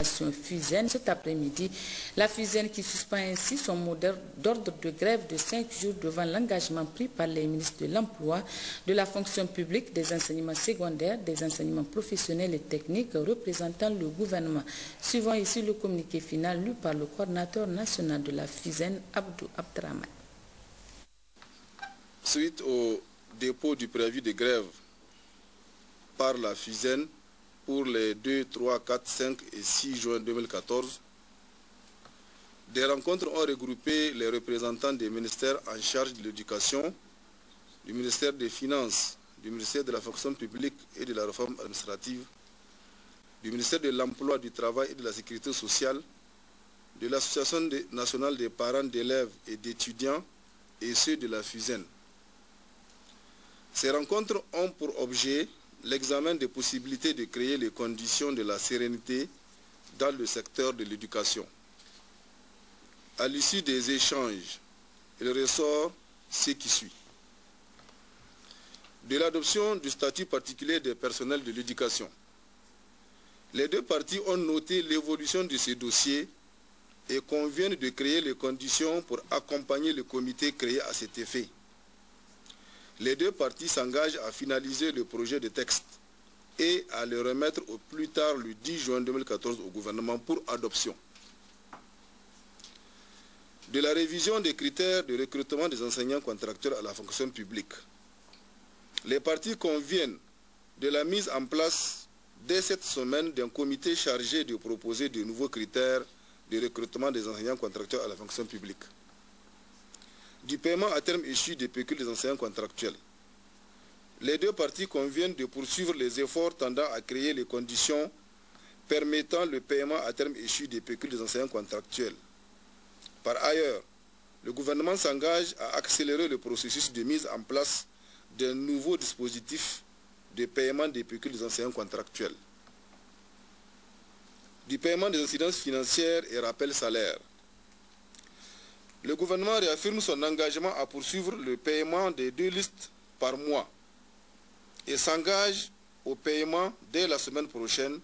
FUSEN cet après-midi. La FUSEN qui suspend ainsi son mot d'ordre de grève de 5 jours devant l'engagement pris par les ministres de l'Emploi, de la fonction publique, des enseignements secondaires, des enseignements professionnels et techniques représentant le gouvernement. Suivant ici le communiqué final lu par le coordinateur national de la FUSEN, Abdou Abdraman. Suite au dépôt du préavis de grève par la FUSEN pour les 2, 3, 4, 5 et 6 juin 2014, des rencontres ont regroupé les représentants des ministères en charge de l'éducation, du ministère des Finances, du ministère de la fonction publique et de la réforme administrative, du ministère de l'Emploi, du Travail et de la Sécurité sociale, de l'Association nationale des parents d'élèves et d'étudiants et ceux de la FUSEN. Ces rencontres ont pour objet l'examen des possibilités de créer les conditions de la sérénité dans le secteur de l'éducation. À l'issue des échanges, il ressort ce qui suit. De l'adoption du statut particulier des personnels de l'éducation. Les deux parties ont noté l'évolution de ces dossiers et conviennent de créer les conditions pour accompagner le comité créé à cet effet. Les deux parties s'engagent à finaliser le projet de texte et à le remettre au plus tard le 10 juin 2014 au gouvernement pour adoption. De la révision des critères de recrutement des enseignants contractuels à la fonction publique. Les parties conviennent de la mise en place dès cette semaine d'un comité chargé de proposer de nouveaux critères de recrutement des enseignants contractuels à la fonction publique. Du paiement à terme échu des pécules des enseignants contractuels. Les deux parties conviennent de poursuivre les efforts tendant à créer les conditions permettant le paiement à terme échu des pécules des enseignants contractuels. Par ailleurs, le gouvernement s'engage à accélérer le processus de mise en place d'un nouveau dispositif de paiement des pécules des enseignants contractuels. Du paiement des incidences financières et rappels salaires. Le gouvernement réaffirme son engagement à poursuivre le paiement des 2 listes par mois et s'engage au paiement dès la semaine prochaine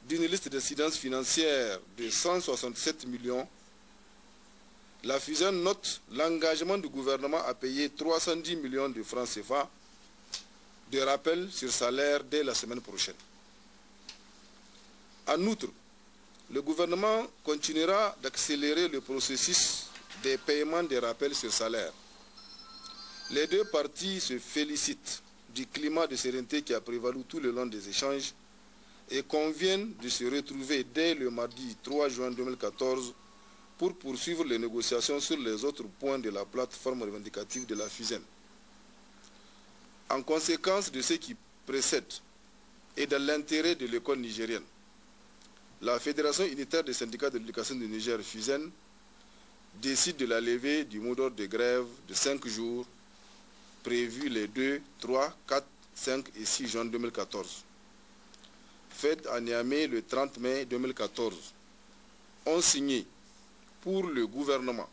d'une liste d'incidences financières de 167 millions. La FUSEN note l'engagement du gouvernement à payer 310 millions de francs CFA de rappel sur salaire dès la semaine prochaine. En outre, le gouvernement continuera d'accélérer le processus des paiements des rappels sur salaire. Les deux parties se félicitent du climat de sérénité qui a prévalu tout le long des échanges et conviennent de se retrouver dès le mardi 3 juin 2014 pour poursuivre les négociations sur les autres points de la plateforme revendicative de la FUSEN. En conséquence de ce qui précède et dans l'intérêt de l'école nigérienne, la Fédération unitaire des syndicats de l'éducation du Niger, FUSEN, décide de la levée du mot d'ordre de grève de 5 jours prévu les 2, 3, 4, 5 et 6 juin 2014. Faites à Niamey le 30 mai 2014. Ont signé pour le gouvernement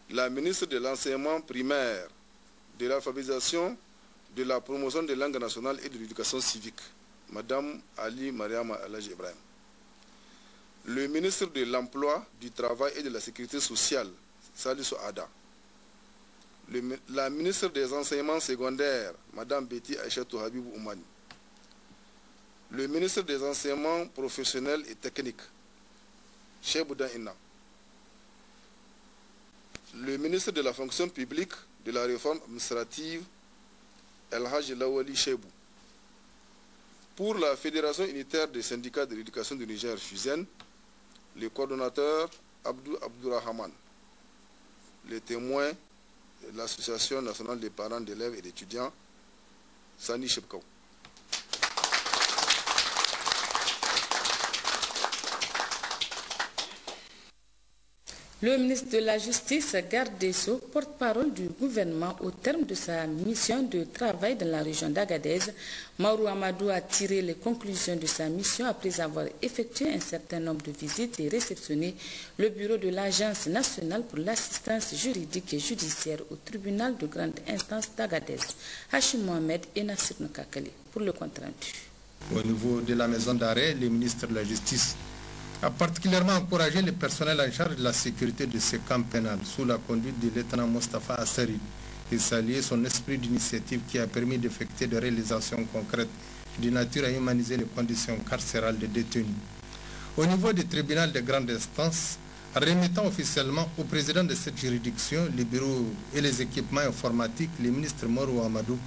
la ministre de l'enseignement primaire, de l'alphabétisation, de la promotion des langues nationales et de l'éducation civique, Madame Ali Mariama Alhaji Ibrahim. Le ministre de l'Emploi, du Travail et de la Sécurité sociale, Salissou Ada. La ministre des Enseignements secondaires, Mme Betty Aïchatou Habibou Oumani. Le ministre des Enseignements professionnels et techniques, Cheikh Boudan Inna. Le ministre de la Fonction publique, de la réforme administrative, El Hajj Lawali Chebou. Pour la Fédération unitaire des syndicats de l'éducation du Niger, FUSEN, le coordonnateur Abdou Abdourahman, les témoins de l'Association nationale des parents d'élèves et d'étudiants, Sani Chepkaou. Le ministre de la Justice, garde des Sceaux, porte-parole du gouvernement au terme de sa mission de travail dans la région d'Agadez, Maurou Amadou a tiré les conclusions de sa mission après avoir effectué un certain nombre de visites et réceptionné le bureau de l'Agence nationale pour l'assistance juridique et judiciaire au tribunal de grande instance d'Agadez, Hachim Mohamed et Nassir Nkakali, pour le compte rendu. Au niveau de la maison d'arrêt, le ministre de la Justice a particulièrement encouragé le personnel en charge de la sécurité de ce camp pénal sous la conduite du lieutenant Mostafa Assari et salué son esprit d'initiative qui a permis d'effectuer des réalisations concrètes de nature à humaniser les conditions carcérales des détenus. Au niveau du tribunal de grande instance, remettant officiellement au président de cette juridiction les bureaux et les équipements informatiques, le ministre Marou Amadou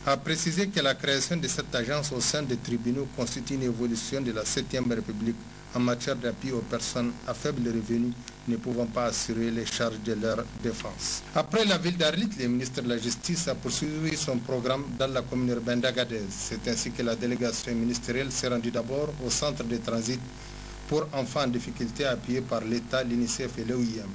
a précisé que la création de cette agence au sein des tribunaux constitue une évolution de la 7e République en matière d'appui aux personnes à faible revenu ne pouvant pas assurer les charges de leur défense. Après la ville d'Arlit, le ministre de la Justice a poursuivi son programme dans la commune urbaine d'Agadez. C'est ainsi que la délégation ministérielle s'est rendue d'abord au centre de transit pour enfants en difficulté appuyé par l'État, l'UNICEF et l'OIM.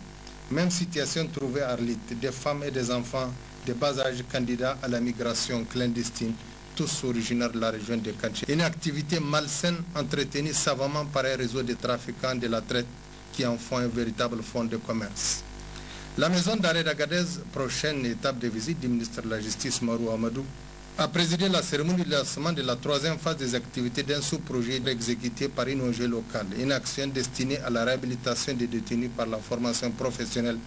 Même situation trouvée à Arlit, des femmes et des enfants de bas âge candidats à la migration clandestine, tous originaires de la région de Kanché. Une activité malsaine entretenue savamment par un réseau de trafiquants de la traite qui en font un véritable fonds de commerce. La maison d'arrêt d'Agadez, prochaine étape de visite du ministre de la Justice Marou Amadou, a présidé la cérémonie de lancement de la 3e phase des activités d'un sous-projet exécuté par une ONG locale, une action destinée à la réhabilitation des détenus par la formation professionnelle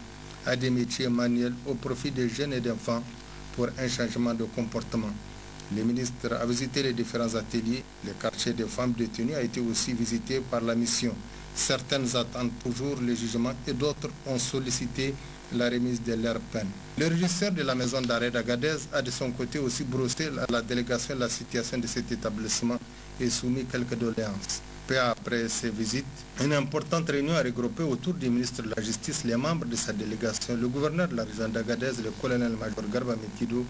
à des métiers manuels au profit des jeunes et d'enfants pour un changement de comportement. Le ministre a visité les différents ateliers. Le quartier des femmes détenues a été aussi visité par la mission. Certaines attendent toujours le jugement et d'autres ont sollicité la remise de leur peine. Le régisseur de la maison d'arrêt d'Agadez a de son côté aussi brossé à la délégation la situation de cet établissement et soumis quelques doléances. Peu après ces visites, une importante réunion a regroupé autour du ministre de la Justice les membres de sa délégation, le gouverneur de la région d'Agadez, le colonel-major Garba Mekido,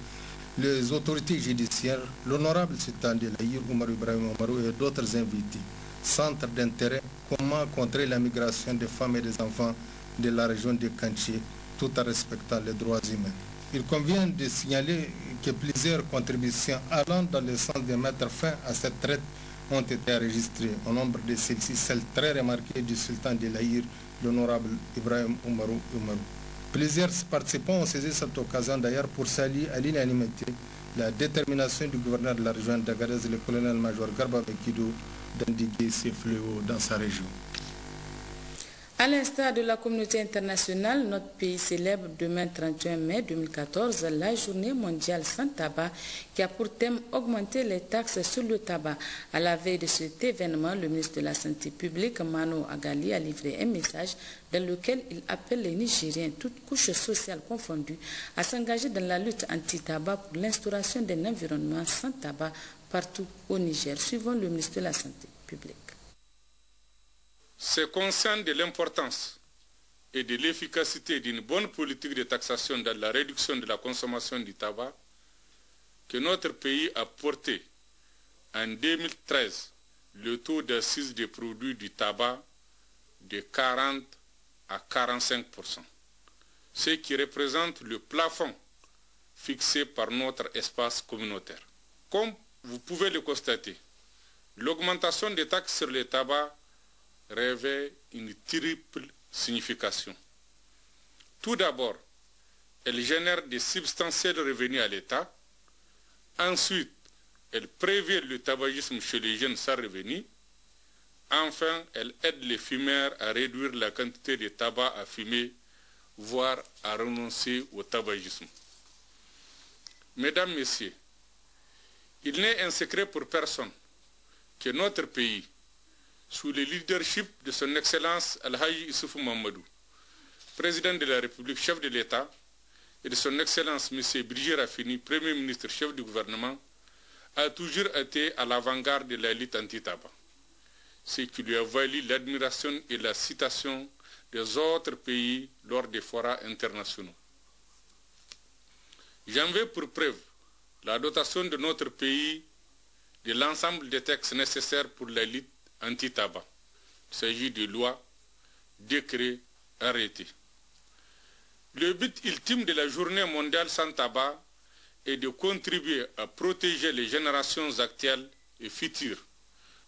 les autorités judiciaires, l'honorable sultan de l'Aïr, Oumar Ibrahim Oumarou et d'autres invités. Centre d'intérêt, comment contrer la migration des femmes et des enfants de la région de Kanché, tout en respectant les droits humains. Il convient de signaler que plusieurs contributions allant dans le sens de mettre fin à cette traite ont été enregistrées. Au nombre de celles-ci, celle très remarquée du sultan de l'Aïr, l'honorable Ibrahim Oumarou. Plusieurs participants ont saisi cette occasion d'ailleurs pour saluer à l'unanimité la détermination du gouverneur de la région d'Agadez, le colonel-major Garba Mekido, d'endiguer ces fléaux dans sa région. À l'instar de la communauté internationale, notre pays célèbre demain 31 mai 2014 la journée mondiale sans tabac qui a pour thème augmenter les taxes sur le tabac. À la veille de cet événement, le ministre de la Santé publique, Mano Agali, a livré un message dans lequel il appelle les Nigériens, toutes couches sociales confondues, à s'engager dans la lutte anti-tabac pour l'instauration d'un environnement sans tabac partout au Niger, suivant le ministre de la Santé publique. C'est conscient de l'importance et de l'efficacité d'une bonne politique de taxation dans la réduction de la consommation du tabac que notre pays a porté en 2013 le taux d'assises des produits du tabac de 40 à 45%, ce qui représente le plafond fixé par notre espace communautaire. Comme vous pouvez le constater, l'augmentation des taxes sur le tabac revêt une triple signification. Tout d'abord, elle génère de substantiels revenus à l'État. Ensuite, elle prévient le tabagisme chez les jeunes sans revenus. Enfin, elle aide les fumeurs à réduire la quantité de tabac à fumer, voire à renoncer au tabagisme. Mesdames, Messieurs, il n'est un secret pour personne que notre pays, sous le leadership de son Excellence Al-Haji Issoufou Mamadou, président de la République, chef de l'État, et de son Excellence M. Brigier Rafini, Premier ministre, chef du gouvernement, a toujours été à l'avant-garde de la lutte anti-tabac, ce qui lui a valu l'admiration et la citation des autres pays lors des forats internationaux. J'en veux pour preuve la dotation de notre pays de l'ensemble des textes nécessaires pour la lutte anti-tabac. Il s'agit de lois, décrets, arrêtés. Le but ultime de la journée mondiale sans tabac est de contribuer à protéger les générations actuelles et futures,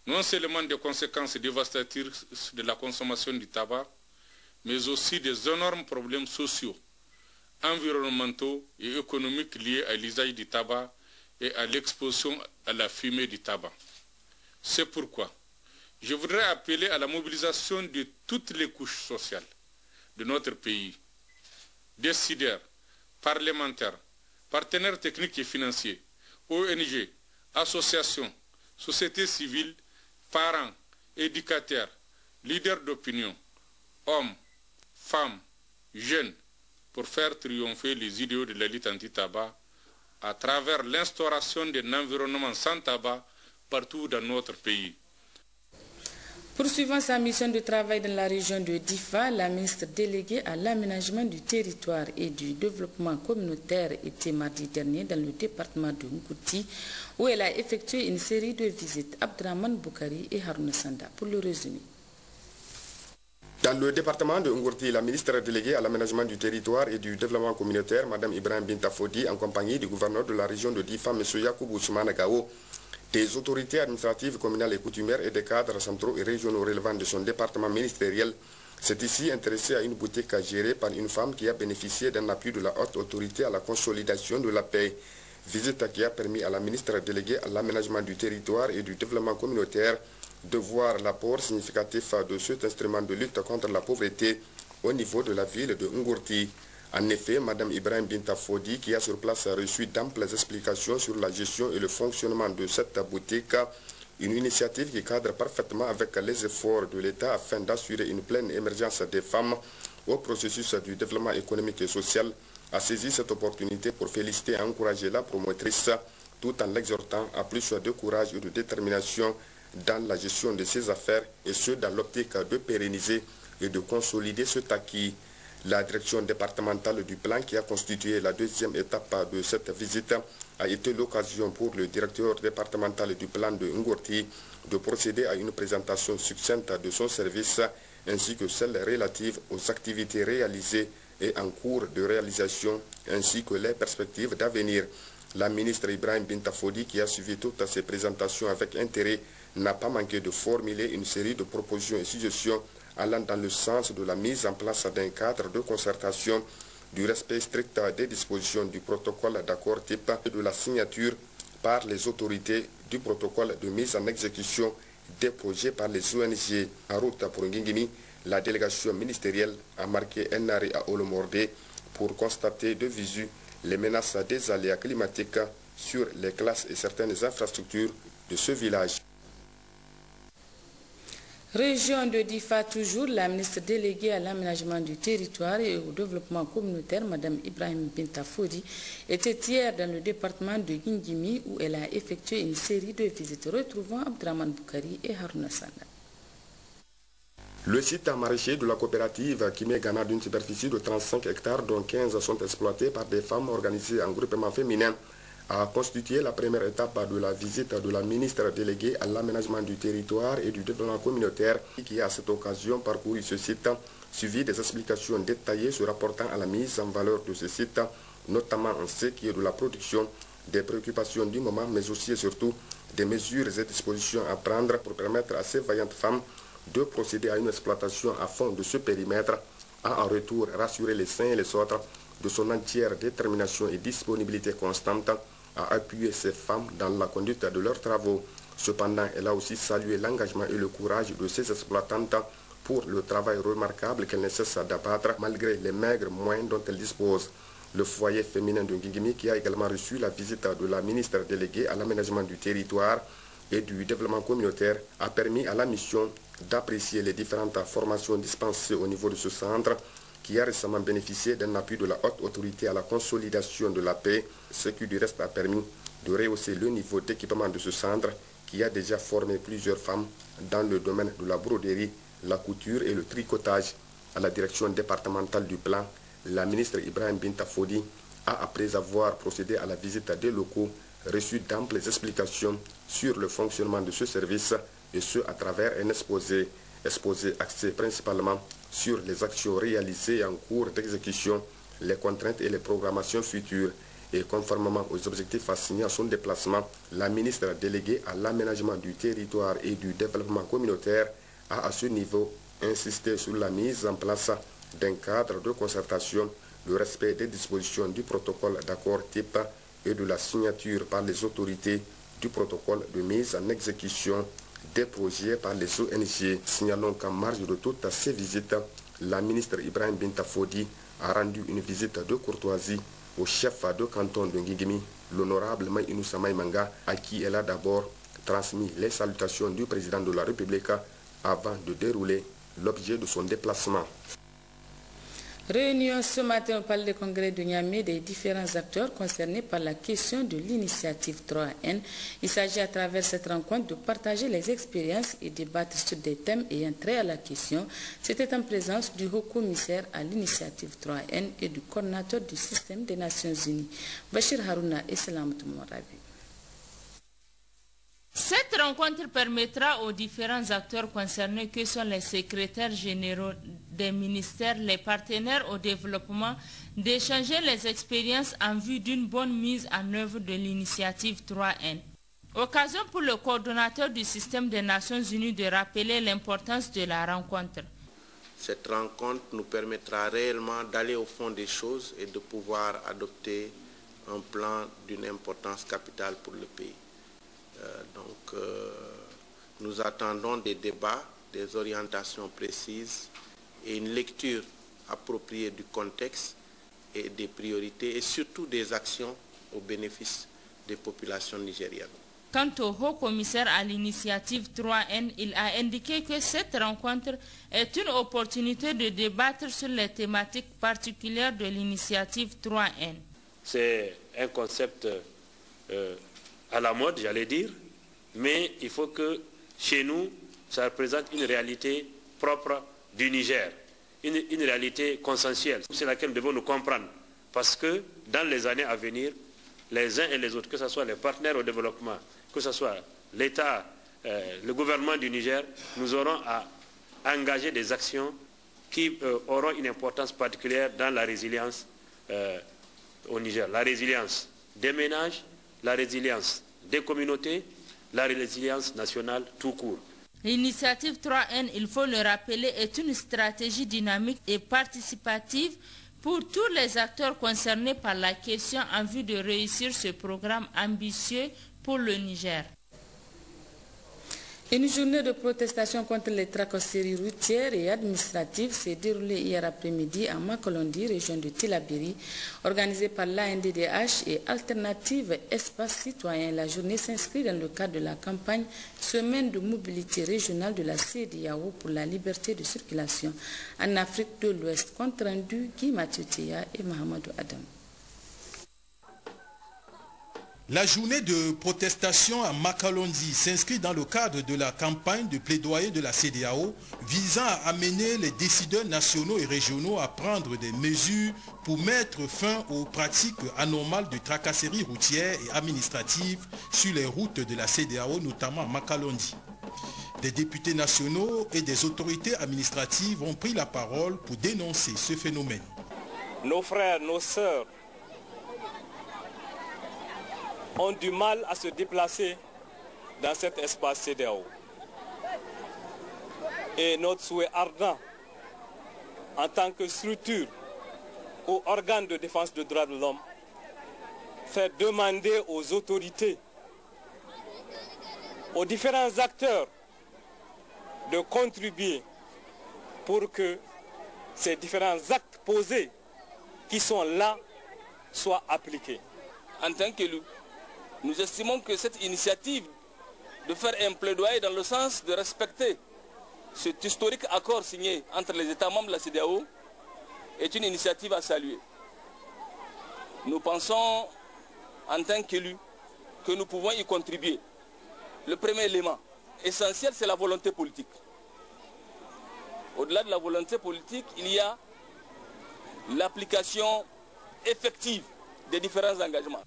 non seulement des conséquences dévastatrices de la consommation du tabac, mais aussi des énormes problèmes sociaux, environnementaux et économiques liés à l'usage du tabac et à l'exposition à la fumée du tabac. C'est pourquoi je voudrais appeler à la mobilisation de toutes les couches sociales de notre pays, décideurs, parlementaires, partenaires techniques et financiers, ONG, associations, sociétés civiles, parents, éducateurs, leaders d'opinion, hommes, femmes, jeunes, pour faire triompher les idéaux de la lutte anti-tabac à travers l'instauration d'un environnement sans tabac partout dans notre pays. Poursuivant sa mission de travail dans la région de Difa, la ministre déléguée à l'aménagement du territoire et du développement communautaire était mardi dernier dans le département de Ngouti, où elle a effectué une série de visites. Abdraman Boukari et Harouna Sanda pour le résumé. Dans le département de Ngouti, la ministre déléguée à l'aménagement du territoire et du développement communautaire, Mme Ibrahim Binta Fodi, en compagnie du gouverneur de la région de Difa, M. Yakoubou Soumana Gao, des autorités administratives, communales et coutumières et des cadres centraux et régionaux relevant de son département ministériel, s'est ici intéressé à une boutique gérée par une femme qui a bénéficié d'un appui de la haute autorité à la consolidation de la paix. Visite qui a permis à la ministre déléguée à l'aménagement du territoire et du développement communautaire de voir l'apport significatif de cet instrument de lutte contre la pauvreté au niveau de la ville de Ngurti. En effet, Mme Ibrahim Binta Fodi, qui a sur place reçu d'amples explications sur la gestion et le fonctionnement de cette boutique, une initiative qui cadre parfaitement avec les efforts de l'État afin d'assurer une pleine émergence des femmes au processus du développement économique et social, a saisi cette opportunité pour féliciter et encourager la promotrice tout en l'exhortant à plus de courage et de détermination dans la gestion de ses affaires et ce dans l'optique de pérenniser et de consolider cet acquis. La direction départementale du plan qui a constitué la deuxième étape de cette visite a été l'occasion pour le directeur départemental du plan de Ngurti de procéder à une présentation succincte de son service ainsi que celle relative aux activités réalisées et en cours de réalisation ainsi que les perspectives d'avenir. La ministre Ibrahim Binta Fodi, qui a suivi toutes ces présentations avec intérêt, n'a pas manqué de formuler une série de propositions et suggestions allant dans le sens de la mise en place d'un cadre de concertation, du respect strict des dispositions du protocole d'accord type et de la signature par les autorités du protocole de mise en exécution des projets par les ONG. En route pour Ngingimi, la délégation ministérielle a marqué un arrêt à Olomordé pour constater de visu les menaces des aléas climatiques sur les classes et certaines infrastructures de ce village. Région de Difa toujours, la ministre déléguée à l'aménagement du territoire et au développement communautaire, Mme Ibrahim Binta Fodi, était hier dans le département de Ngingimi où elle a effectué une série de visites retrouvant Abdraman Boukari et Harouna Sanda. Le site maraîcher de la coopérative Kimé Ghana d'une superficie de 35 hectares dont 15 sont exploités par des femmes organisées en groupement féminin a constitué la première étape de la visite de la ministre déléguée à l'aménagement du territoire et du développement communautaire qui a à cette occasion parcouru ce site, suivi des explications détaillées se rapportant à la mise en valeur de ce site, notamment en ce qui est de la production, des préoccupations du moment, mais aussi et surtout des mesures et dispositions à prendre pour permettre à ces vaillantes femmes de procéder à une exploitation à fond de ce périmètre, a en retour rassuré les uns et les autres de son entière détermination et disponibilité constante à appuyer ces femmes dans la conduite de leurs travaux. Cependant, elle a aussi salué l'engagement et le courage de ces exploitantes pour le travail remarquable qu'elles ne cessent d'abattre malgré les maigres moyens dont elles disposent. Le foyer féminin de Ngingimi, qui a également reçu la visite de la ministre déléguée à l'aménagement du territoire et du développement communautaire, a permis à la mission d'apprécier les différentes formations dispensées au niveau de ce centre, qui a récemment bénéficié d'un appui de la haute autorité à la consolidation de la paix, ce qui du reste a permis de rehausser le niveau d'équipement de ce centre qui a déjà formé plusieurs femmes dans le domaine de la broderie, la couture et le tricotage. À la direction départementale du plan, la ministre Ibrahim Binta Fodi a, après avoir procédé à la visite des locaux, reçu d'amples explications sur le fonctionnement de ce service et ce à travers un exposé axé principalement sur les actions réalisées en cours d'exécution, les contraintes et les programmations futures. Et conformément aux objectifs assignés à son déplacement, la ministre déléguée à l'aménagement du territoire et du développement communautaire a à ce niveau insisté sur la mise en place d'un cadre de concertation, le respect des dispositions du protocole d'accord type et de la signature par les autorités du protocole de mise en exécution des projets par les ONG. Signalons qu'en marge de toutes ces visites, la ministre Ibrahim Binta Fodi a rendu une visite de courtoisie au chef de canton de Ngigimi, l'honorable Maïnoussa Maïmanga, à qui elle a d'abord transmis les salutations du président de la République avant de dérouler l'objet de son déplacement. Réunion ce matin au Palais de Congrès de Niamey des différents acteurs concernés par la question de l'initiative 3N. Il s'agit à travers cette rencontre de partager les expériences et débattre sur des thèmes ayant trait à la question. C'était en présence du haut-commissaire à l'initiative 3N et du coordinateur du système des Nations Unies, Bachir Harouna et Salamatou Morabi. Cette rencontre permettra aux différents acteurs concernés que sont les secrétaires généraux des ministères, les partenaires au développement, d'échanger les expériences en vue d'une bonne mise en œuvre de l'initiative 3N. Occasion pour le coordonnateur du système des Nations Unies de rappeler l'importance de la rencontre. Cette rencontre nous permettra réellement d'aller au fond des choses et de pouvoir adopter un plan d'une importance capitale pour le pays. Nous attendons des débats, des orientations précises et une lecture appropriée du contexte et des priorités et surtout des actions au bénéfice des populations nigériennes. Quant au haut-commissaire à l'initiative 3N, il a indiqué que cette rencontre est une opportunité de débattre sur les thématiques particulières de l'initiative 3N. C'est un concept à la mode, j'allais dire, mais il faut que chez nous, ça représente une réalité propre du Niger, une réalité consensuelle. C'est laquelle nous devons nous comprendre, parce que dans les années à venir, les uns et les autres, que ce soit les partenaires au développement, que ce soit l'État, le gouvernement du Niger, nous aurons à engager des actions qui auront une importance particulière dans la résilience au Niger. La résilience des ménages, la résilience des communautés, la résilience nationale tout court. L'initiative 3N, il faut le rappeler, est une stratégie dynamique et participative pour tous les acteurs concernés par la question en vue de réussir ce programme ambitieux pour le Niger. Une journée de protestation contre les tracasseries routières et administratives s'est déroulée hier après-midi à Makolondi, région de Tillabéri, organisée par l'ANDDH et Alternative Espace Citoyen. La journée s'inscrit dans le cadre de la campagne Semaine de mobilité régionale de la CEDEAO pour la liberté de circulation en Afrique de l'Ouest. Compte rendu Guy Mathieu-Théa et Mahamadou Adam. La journée de protestation à Makalondi s'inscrit dans le cadre de la campagne de plaidoyer de la CEDEAO visant à amener les décideurs nationaux et régionaux à prendre des mesures pour mettre fin aux pratiques anormales de tracasseries routières et administratives sur les routes de la CEDEAO, notamment à Makalondi. Des députés nationaux et des autorités administratives ont pris la parole pour dénoncer ce phénomène. Nos frères, nos sœurs ont du mal à se déplacer dans cet espace CEDEAO. Et notre souhait ardent, en tant que structure ou organe de défense des droits de l'homme, fait demander aux autorités, aux différents acteurs, de contribuer pour que ces différents actes posés qui sont là soient appliqués. En tant qu'élu, nous estimons que cette initiative de faire un plaidoyer dans le sens de respecter cet historique accord signé entre les États membres de la CEDEAO est une initiative à saluer. Nous pensons, en tant qu'élus, que nous pouvons y contribuer. Le premier élément essentiel, c'est la volonté politique. Au-delà de la volonté politique, il y a l'application effective des différents engagements.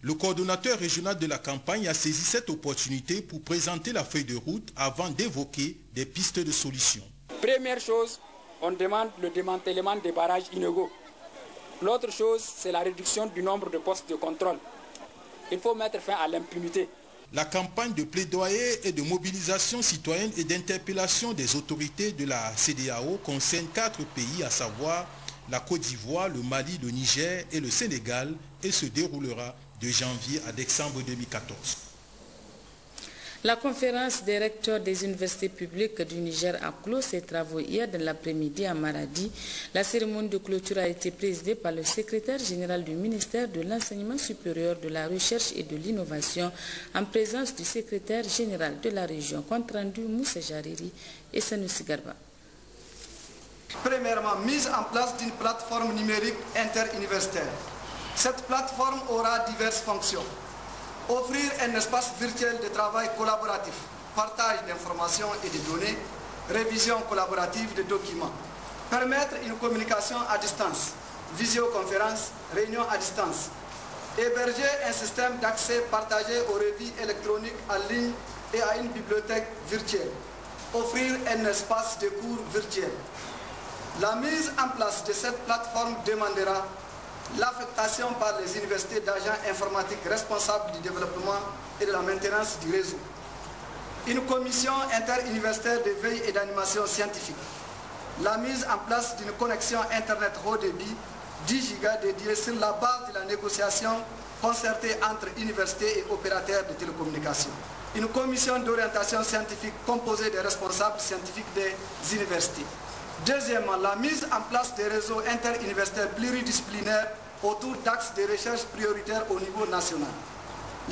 Le coordonnateur régional de la campagne a saisi cette opportunité pour présenter la feuille de route avant d'évoquer des pistes de solutions. Première chose, on demande le démantèlement des barrages inégaux. L'autre chose, c'est la réduction du nombre de postes de contrôle. Il faut mettre fin à l'impunité. La campagne de plaidoyer et de mobilisation citoyenne et d'interpellation des autorités de la CEDEAO concerne 4 pays, à savoir la Côte d'Ivoire, le Mali, le Niger et le Sénégal, et se déroulera de janvier à décembre 2014. La conférence des recteurs des universités publiques du Niger a clos ses travaux hier dans l'après-midi à Maradi. La cérémonie de clôture a été présidée par le secrétaire général du ministère de l'Enseignement supérieur, de la Recherche et de l'Innovation en présence du secrétaire général de la région. Compte rendu Moussa Jariri et Sanoussi Garba. Premièrement, mise en place d'une plateforme numérique interuniversitaire. Cette plateforme aura diverses fonctions. Offrir un espace virtuel de travail collaboratif, partage d'informations et de données, révision collaborative de documents. Permettre une communication à distance, visioconférence, réunion à distance. Héberger un système d'accès partagé aux revues électroniques en ligne et à une bibliothèque virtuelle. Offrir un espace de cours virtuel. La mise en place de cette plateforme demandera l'affectation par les universités d'agents informatiques responsables du développement et de la maintenance du réseau. Une commission interuniversitaire de veille et d'animation scientifique. La mise en place d'une connexion Internet haut débit 10 gigas dédiée sur la base de la négociation concertée entre universités et opérateurs de télécommunications. Une commission d'orientation scientifique composée des responsables scientifiques des universités. Deuxièmement, la mise en place des réseaux interuniversitaires pluridisciplinaires autour d'axes de recherche prioritaires au niveau national.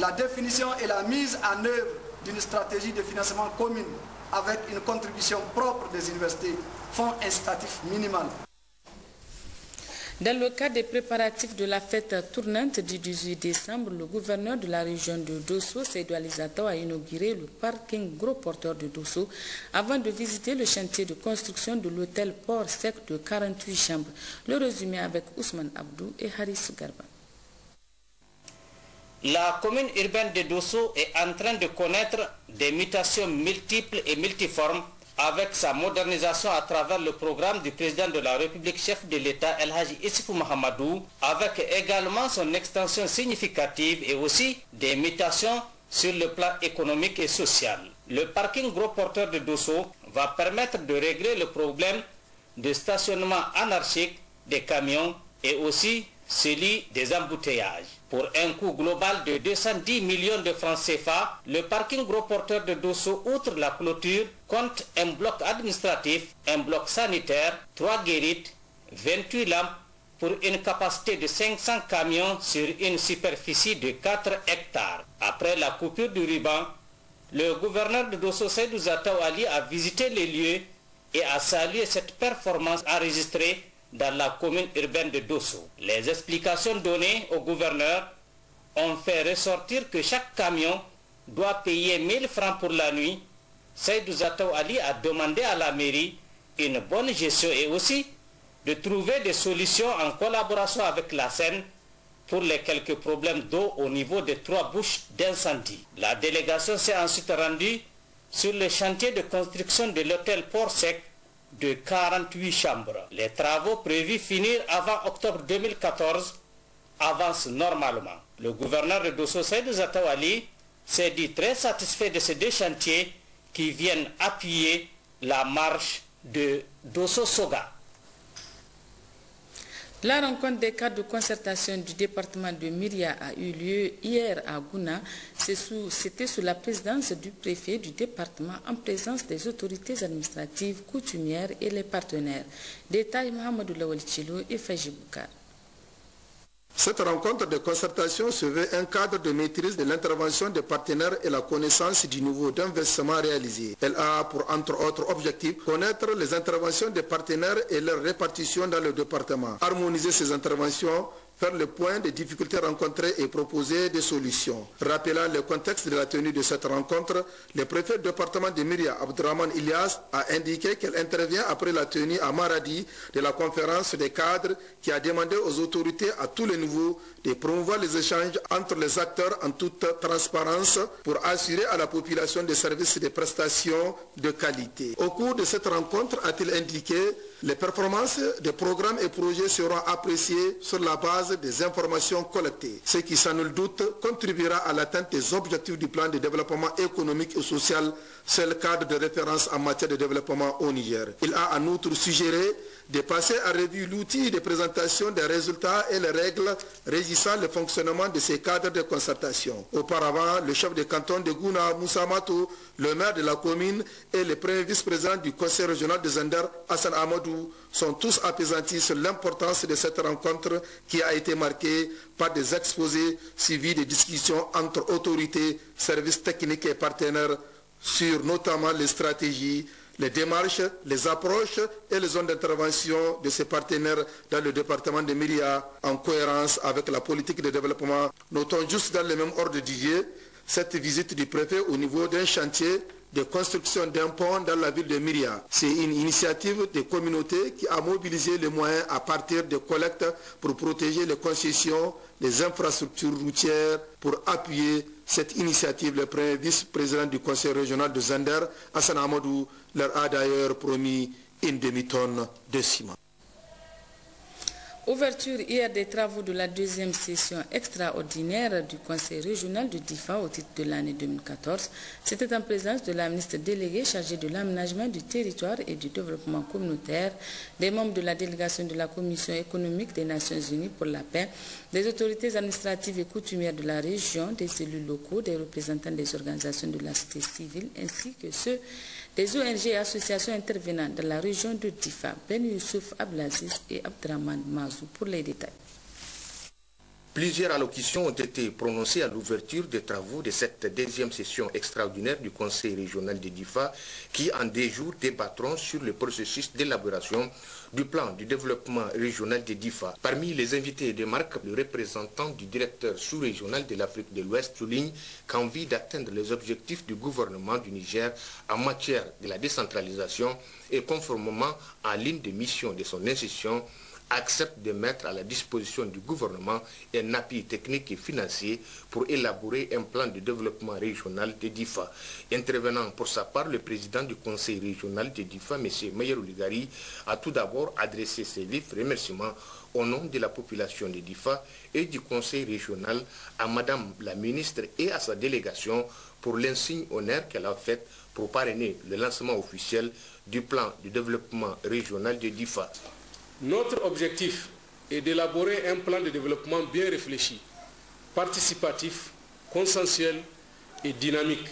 La définition et la mise en œuvre d'une stratégie de financement commune avec une contribution propre des universités, fonds incitatifs minimal. Dans le cadre des préparatifs de la fête tournante du 18 décembre, le gouverneur de la région de Dosso, Seydou Alizato, a inauguré le parking gros porteur de Dosso avant de visiter le chantier de construction de l'hôtel Port Sec de 48 chambres. Le résumé avec Ousmane Abdou et Haris Garba. La commune urbaine de Dosso est en train de connaître des mutations multiples et multiformes avec sa modernisation à travers le programme du président de la République, chef de l'État, El Hadji Issifou Mahamadou, avec également son extension significative et aussi des mutations sur le plan économique et social. Le parking gros porteur de Dosso va permettre de régler le problème de stationnement anarchique des camions et aussi celui des embouteillages. Pour un coût global de 210 millions de francs CFA, le parking gros porteur de Dosso, outre la clôture, compte un bloc administratif, un bloc sanitaire, 3 guérites, 28 lampes pour une capacité de 500 camions sur une superficie de 4 hectares. Après la coupure du ruban, le gouverneur de Dosso, Seydou Zatao Ali, a visité les lieux et a salué cette performance enregistrée dans la commune urbaine de Dosso. Les explications données au gouverneur ont fait ressortir que chaque camion doit payer 1000 francs pour la nuit. Seydou Zatao Ali a demandé à la mairie une bonne gestion et aussi de trouver des solutions en collaboration avec la Seine pour les quelques problèmes d'eau au niveau des 3 bouches d'incendie. La délégation s'est ensuite rendue sur le chantier de construction de l'hôtel Port Sec de 48 chambres. Les travaux prévus finir avant octobre 2014 avancent normalement. Le gouverneur de Dosso, Seydou Zatao Ali, s'est dit très satisfait de ces 2 chantiers qui viennent appuyer la marche de Dosso Soga. La rencontre des cadres de concertation du département de Myria a eu lieu hier à Gouna. C'était sous la présidence du préfet du département en présence des autorités administratives, coutumières et les partenaires. Détail Mohamedou Lawal Chilo et Faji Boukar. Cette rencontre de concertation se veut un cadre de maîtrise de l'intervention des partenaires et la connaissance du niveau d'investissement réalisé. Elle a pour entre autres objectifs connaître les interventions des partenaires et leur répartition dans le département, harmoniser ces interventions, faire le point des difficultés rencontrées et proposer des solutions. Rappelant le contexte de la tenue de cette rencontre, le préfet du département de Myria, Abdourahmane Ilyas, a indiqué qu'elle intervient après la tenue à Maradi de la conférence des cadres qui a demandé aux autorités à tous les niveaux de promouvoir les échanges entre les acteurs en toute transparence pour assurer à la population des services et des prestations de qualité. Au cours de cette rencontre, a-t-il indiqué, les performances des programmes et projets seront appréciées sur la base des informations collectées, ce qui sans nul doute contribuera à l'atteinte des objectifs du plan de développement économique et social, seul cadre de référence en matière de développement au Niger. Il a en outre suggéré de passer à revue l'outil de présentation des résultats et les règles régissant le fonctionnement de ces cadres de concertation. Auparavant, le chef de canton de Gouna, Moussa Matou, le maire de la commune et le premier vice-président du conseil régional de Zender, Hassan Amadou, sont tous apaisantis sur l'importance de cette rencontre qui a été marquée par des exposés suivis de discussions entre autorités, services techniques et partenaires sur notamment les stratégies, les démarches, les approches et les zones d'intervention de ces partenaires dans le département de Myria en cohérence avec la politique de développement. Notons juste dans le même ordre d'idée cette visite du préfet au niveau d'un chantier de construction d'un pont dans la ville de Myria. C'est une initiative des communautés qui a mobilisé les moyens à partir de collectes pour protéger les concessions, les infrastructures routières, pour appuyer cette initiative. Le premier vice-président du conseil régional de Zender, Hassan Amadou, leur a d'ailleurs promis une demi-tonne de ciment. Ouverture hier des travaux de la deuxième session extraordinaire du Conseil régional de Difa au titre de l'année 2014. C'était en présence de la ministre déléguée chargée de l'aménagement du territoire et du développement communautaire, des membres de la délégation de la Commission économique des Nations Unies pour la paix, des autorités administratives et coutumières de la région, des élus locaux, des représentants des organisations de la société civile, ainsi que ceux des ONG et associations intervenant dans la région de Difa. Ben Youssouf Ablaziz et Abdraman Mazou pour les détails. Plusieurs allocutions ont été prononcées à l'ouverture des travaux de cette deuxième session extraordinaire du Conseil régional de Difa qui, en 2 jours, débattront sur le processus d'élaboration du plan du développement régional de Difa. Parmi les invités de marque, le représentant du directeur sous-régional de l'Afrique de l'Ouest souligne qu'en vue d'atteindre les objectifs du gouvernement du Niger en matière de la décentralisation et conformément à l'une des missions de son institution, accepte de mettre à la disposition du gouvernement un appui technique et financier pour élaborer un plan de développement régional de Difa. Intervenant pour sa part, le président du conseil régional de Difa, M. Mayer Oligari, a tout d'abord adressé ses vifs remerciements au nom de la population de Difa et du conseil régional à Madame la ministre et à sa délégation pour l'insigne honneur qu'elle a fait pour parrainer le lancement officiel du plan de développement régional de Difa. Notre objectif est d'élaborer un plan de développement bien réfléchi, participatif, consensuel et dynamique,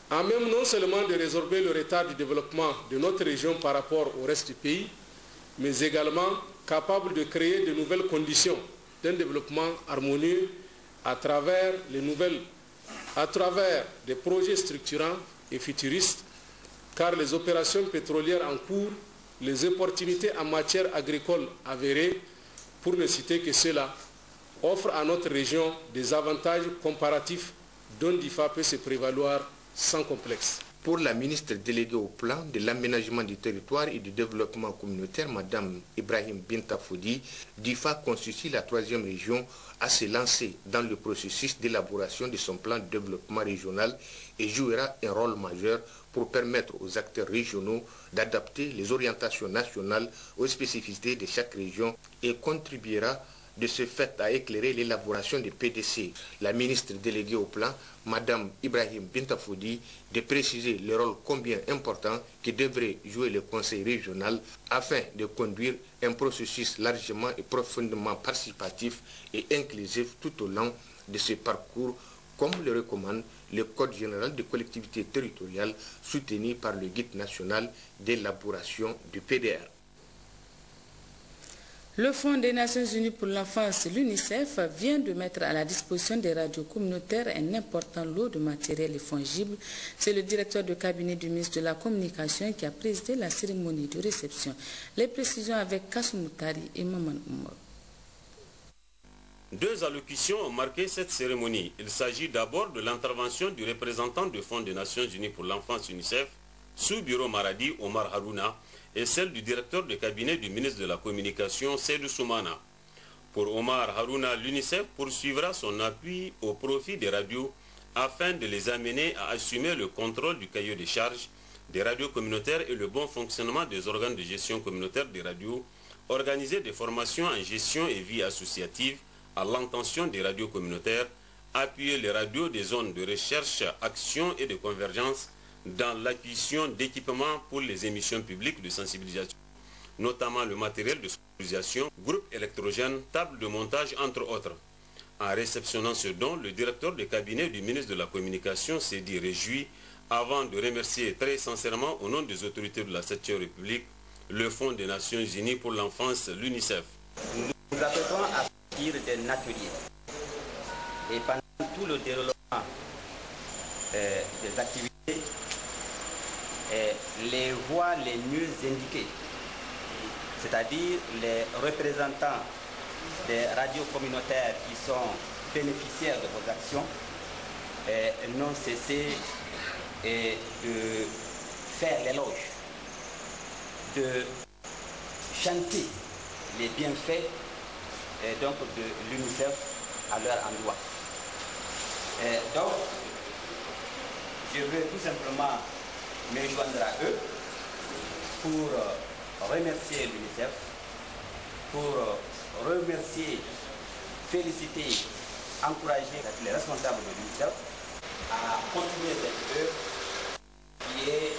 à même non seulement de résorber le retard du développement de notre région par rapport au reste du pays, mais également capable de créer de nouvelles conditions d'un développement harmonieux à travers des projets structurants et futuristes, car les opérations pétrolières en cours, les opportunités en matière agricole avérées, pour ne citer que cela, offrent à notre région des avantages comparatifs dont Difa peut se prévaloir sans complexe. Pour la ministre déléguée au plan de l'aménagement du territoire et du développement communautaire, Mme Ibrahim Binta Fodi, Difa constitue la 3e région à se lancer dans le processus d'élaboration de son plan de développement régional et jouera un rôle majeur pour permettre aux acteurs régionaux d'adapter les orientations nationales aux spécificités de chaque région et contribuera de ce fait à éclairer l'élaboration des PDC. La ministre déléguée au plan, Mme Ibrahim Binta Fodi, de préciser le rôle combien important que devrait jouer le conseil régional afin de conduire un processus largement et profondément participatif et inclusif tout au long de ce parcours, comme le recommande le Code général des collectivités territoriales soutenu par le Guide national d'élaboration du PDR. Le Fonds des Nations Unies pour l'enfance, l'UNICEF, vient de mettre à la disposition des radios communautaires un important lot de matériel et fongible. C'est le directeur de cabinet du ministre de la Communication qui a présidé la cérémonie de réception. Les précisions avec Kassoumutari et Maman Oumar. 2 allocutions ont marqué cette cérémonie. Il s'agit d'abord de l'intervention du représentant du Fonds des Nations Unies pour l'enfance UNICEF, sous-bureau Maradi, Omar Harouna, et celle du directeur de cabinet du ministre de la Communication, Seydou Soumana. Pour Omar Harouna, l'UNICEF poursuivra son appui au profit des radios afin de les amener à assumer le contrôle du cahier de charges des radios communautaires et le bon fonctionnement des organes de gestion communautaire des radios, organiser des formations en gestion et vie associative à l'intention des radios communautaires, appuyer les radios des zones de recherche, action et de convergence dans l'acquisition d'équipements pour les émissions publiques de sensibilisation, notamment le matériel de sensibilisation, groupe électrogène, table de montage, entre autres. En réceptionnant ce don, le directeur de cabinet du ministre de la Communication s'est dit réjoui avant de remercier très sincèrement au nom des autorités de la 7e République le Fonds des Nations Unies pour l'enfance, l'UNICEF. Nous nous apprêtons à partir d'un atelier et pendant tout le déroulement des activités, les voies les mieux indiquées, c'est-à-dire les représentants des radios communautaires qui sont bénéficiaires de vos actions, n'ont cessé de faire l'éloge, de chanter les bienfaits donc de l'UNICEF à leur endroit. Donc, je veux tout simplement me joindre à eux pour remercier l'UNICEF, pour remercier, féliciter, encourager les responsables de l'UNICEF à continuer cette œuvre qui est